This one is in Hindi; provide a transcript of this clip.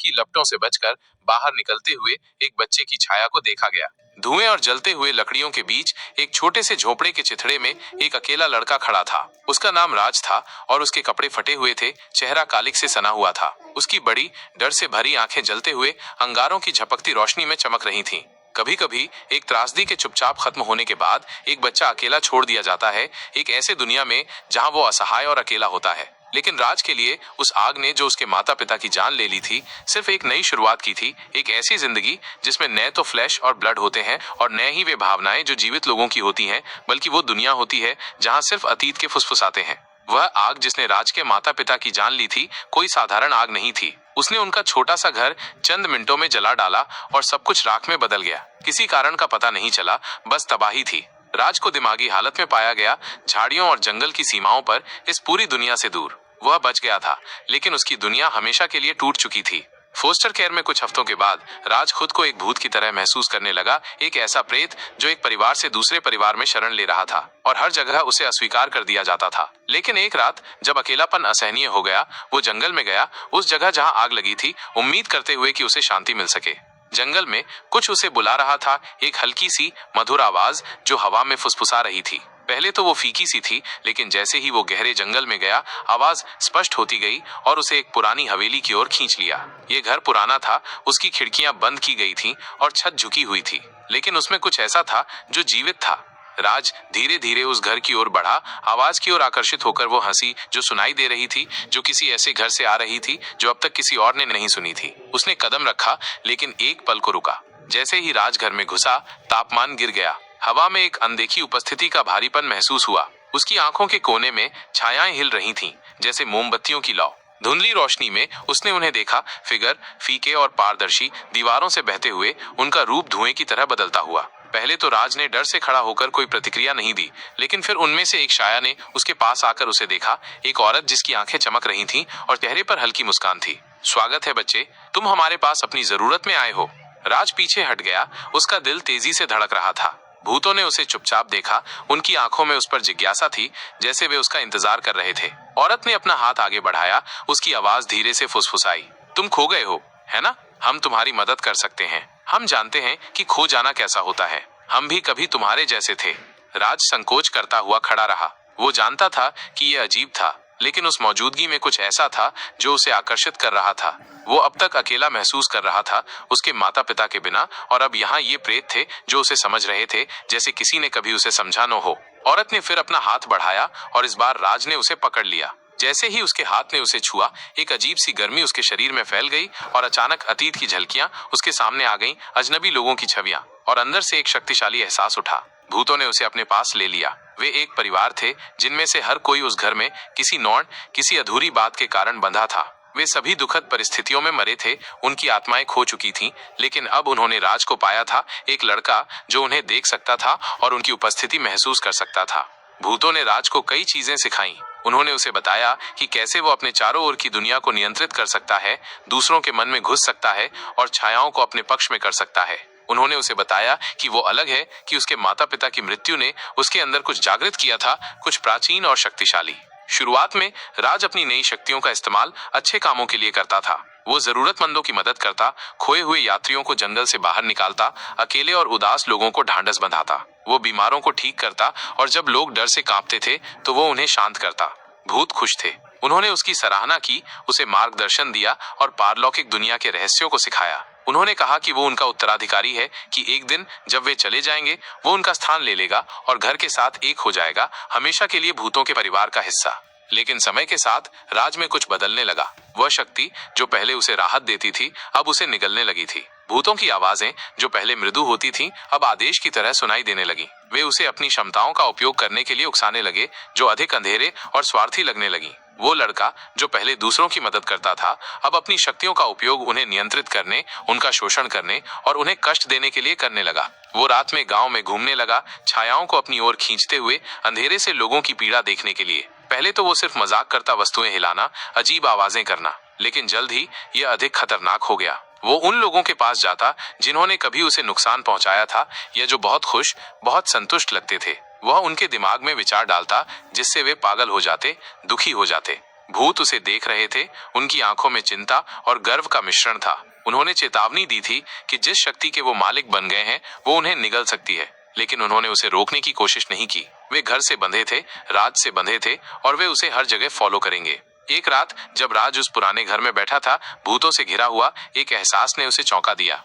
की लपटों से बचकर बाहर निकलते हुए एक बच्चे की छाया को देखा गया। धुएं और जलते हुए लकड़ियों के बीच एक छोटे से झोपड़े के चिथड़े में एक अकेला लड़का खड़ा था। उसका नाम राज था और उसके कपड़े फटे हुए थे, चेहरा कालिक से सना हुआ था। उसकी बड़ी डर से भरी आंखें जलते हुए अंगारों की झपकती रोशनी में चमक रही थीं। कभी कभी एक त्रासदी के चुपचाप खत्म होने के बाद एक बच्चा अकेला छोड़ दिया जाता है, एक ऐसे दुनिया में जहां वो असहाय और अकेला होता है। लेकिन राज के लिए उस आग ने जो उसके माता पिता की जान ले ली थी, सिर्फ एक नई शुरुआत की थी। एक ऐसी जिंदगी जिसमें न तो फ्लैश और ब्लड होते हैं और न ही वे भावनाएं जो जीवित लोगों की होती हैं, बल्कि वो दुनिया होती है जहां सिर्फ अतीत के फुसफुसाते हैं। वह आग जिसने राज के माता पिता की जान ली थी कोई साधारण आग नहीं थी। उसने उनका छोटा सा घर चंद मिनटों में जला डाला और सब कुछ राख में बदल गया। किसी कारण का पता नहीं चला, बस तबाही थी। राज को दिमागी हालत में पाया गया, झाड़ियों और जंगल की सीमाओं पर, इस पूरी दुनिया से दूर। वह बच गया था, लेकिन उसकी दुनिया हमेशा के लिए टूट चुकी थी। फोस्टर केयर में कुछ हफ्तों के बाद राज खुद को एक भूत की तरह महसूस करने लगा, एक ऐसा प्रेत जो एक परिवार से दूसरे परिवार में शरण ले रहा था और हर जगह उसे अस्वीकार कर दिया जाता था। लेकिन एक रात जब अकेलापन असहनीय हो गया, वो जंगल में गया, उस जगह जहां आग लगी थी, उम्मीद करते हुए कि उसे शांति मिल सके। जंगल में कुछ उसे बुला रहा था, एक हल्की सी मधुर आवाज जो हवा में फुसफुसा रही थी। पहले तो वो फीकी सी थी, लेकिन जैसे ही वो गहरे जंगल में गया, आवाज स्पष्ट होती गई और उसे एक पुरानी हवेली की ओर खींच लिया। ये घर पुराना था, उसकी खिड़कियां बंद की गई थीं और छत झुकी हुई थी, लेकिन उसमें कुछ ऐसा था जो जीवित था। राज धीरे धीरे उस घर की ओर बढ़ा, आवाज की ओर आकर्षित होकर वो हंसी जो सुनाई दे रही थी, जो किसी ऐसे घर से आ रही थी जो अब तक किसी और ने नहीं सुनी थी। उसने कदम रखा, लेकिन एक पल को रुका। जैसे ही राज घर में घुसा, तापमान गिर गया। हवा में एक अनदेखी उपस्थिति का भारीपन महसूस हुआ। उसकी आंखों के कोने में छायाएं हिल रही थीं, जैसे मोमबत्तियों की लौ। धुंधली रोशनी में उसने उन्हें देखा, फिगर फीके और पारदर्शी, दीवारों से बहते हुए, उनका रूप धुएं की तरह बदलता हुआ। पहले तो राज ने डर से खड़ा होकर कोई प्रतिक्रिया नहीं दी, लेकिन फिर उनमें से एक छाया ने उसके पास आकर उसे देखा, एक औरत जिसकी आंखें चमक रही थीं और चेहरे पर हल्की मुस्कान थी। स्वागत है बच्चे, तुम हमारे पास अपनी जरूरत में आए हो। राज पीछे हट गया, उसका दिल तेजी से धड़क रहा था। भूतों ने उसे चुपचाप देखा, उनकी आंखों में उस पर जिज्ञासा थी, जैसे वे उसका इंतजार कर रहे थे। औरत ने अपना हाथ आगे बढ़ाया, उसकी आवाज धीरे से फुसफुसाई, तुम खो गए हो, है ना? हम तुम्हारी मदद कर सकते हैं। हम जानते हैं कि खो जाना कैसा होता है। हम भी कभी तुम्हारे जैसे थे। राज संकोच करता हुआ खड़ा रहा। वो जानता था कि यह अजीब था, लेकिन उस मौजूदगी में कुछ ऐसा था जो उसे आकर्षित कर रहा था। वो अब तक अकेला महसूस कर रहा था, उसके माता पिता के बिना, और अब यहाँ ये प्रेत थे जो उसे समझ रहे थे, जैसे किसी ने कभी उसे समझा न हो। औरत ने फिर अपना हाथ बढ़ाया और इस बार राज ने उसे पकड़ लिया। जैसे ही उसके हाथ ने उसे छुआ, एक अजीब सी गर्मी उसके शरीर में फैल गई और अचानक अतीत की झलकियां उसके सामने आ गईं, अजनबी लोगों की छवियां, और अंदर से एक शक्तिशाली एहसास उठा। भूतों ने उसे अपने पास ले लिया। वे एक परिवार थे जिनमें से हर कोई उस घर में किसी नौण, किसी अधूरी बात के कारण बंधा था। वे सभी दुखद परिस्थितियों में मरे थे, उनकी आत्माएं खो चुकी थीं, लेकिन अब उन्होंने राज को पाया था, एक लड़का जो उन्हें देख सकता था और उनकी उपस्थिति महसूस कर सकता था। भूतों ने राज को कई चीजें सिखाई। उन्होंने उसे बताया कि कैसे वो अपने चारों ओर की दुनिया को नियंत्रित कर सकता है, दूसरों के मन में घुस सकता है और छायाओं को अपने पक्ष में कर सकता है। उन्होंने उसे बताया कि वो अलग है, कि उसके माता पिता की मृत्यु ने उसके अंदर कुछ जागृत किया था, कुछ प्राचीन और शक्तिशाली। शुरुआत में राज अपनी नई शक्तियों का इस्तेमाल अच्छे कामों के लिए करता था। वो जरूरतमंदों की मदद करता, खोए हुए यात्रियों को जंगल से बाहर निकालता, अकेले और उदास लोगों को ढांढस बंधाता। वो बीमारों को ठीक करता और जब लोग डर से कांपते थे तो वो उन्हें शांत करता। भूत खुश थे। उन्होंने उसकी सराहना की, उसे मार्गदर्शन दिया और पारलौकिक दुनिया के रहस्यों को सिखाया। उन्होंने कहा कि वो उनका उत्तराधिकारी है, कि एक दिन जब वे चले जाएंगे वो उनका स्थान ले लेगा और घर के साथ एक हो जाएगा, हमेशा के लिए भूतों के परिवार का हिस्सा। लेकिन समय के साथ राज में कुछ बदलने लगा। वह शक्ति जो पहले उसे राहत देती थी, अब उसे निगलने लगी थी। भूतों की आवाजें जो पहले मृदु होती थीं, अब आदेश की तरह सुनाई देने लगी। वे उसे अपनी क्षमताओं का उपयोग करने के लिए उकसाने लगे, जो अधिक अंधेरे और स्वार्थी लगने लगी। वो लड़का जो पहले दूसरों की मदद करता था, अब अपनी शक्तियों का उपयोग उन्हें नियंत्रित करने, उनका शोषण करने और उन्हें कष्ट देने के लिए करने लगा। वो रात में गांव में घूमने लगा, छायाओं को अपनी ओर खींचते हुए, अंधेरे से लोगों की पीड़ा देखने के लिए। पहले तो वो सिर्फ मजाक करता, वस्तुएं हिलाना, अजीब आवाजें करना, लेकिन जल्द ही यह अधिक खतरनाक हो गया। वो उन लोगों के पास जाता जिन्होंने कभी उसे नुकसान पहुंचाया था या जो बहुत खुश, बहुत संतुष्ट लगते थे। वह उनके दिमाग में विचार डालता जिससे वे पागल हो जाते, दुखी हो जाते। भूत उसे देख रहे थे। उनकी आंखों में चिंता और गर्व का मिश्रण था। उन्होंने चेतावनी दी थी कि जिस शक्ति के वो मालिक बन गए हैं वो उन्हें निगल सकती है, लेकिन उन्होंने उसे रोकने की कोशिश नहीं की। वे घर से बंधे थे, राज से बंधे थे और वे उसे हर जगह फॉलो करेंगे। एक रात जब राज उस पुराने घर में बैठा था, भूतों से घिरा हुआ एक एहसास ने उसे चौंका दिया।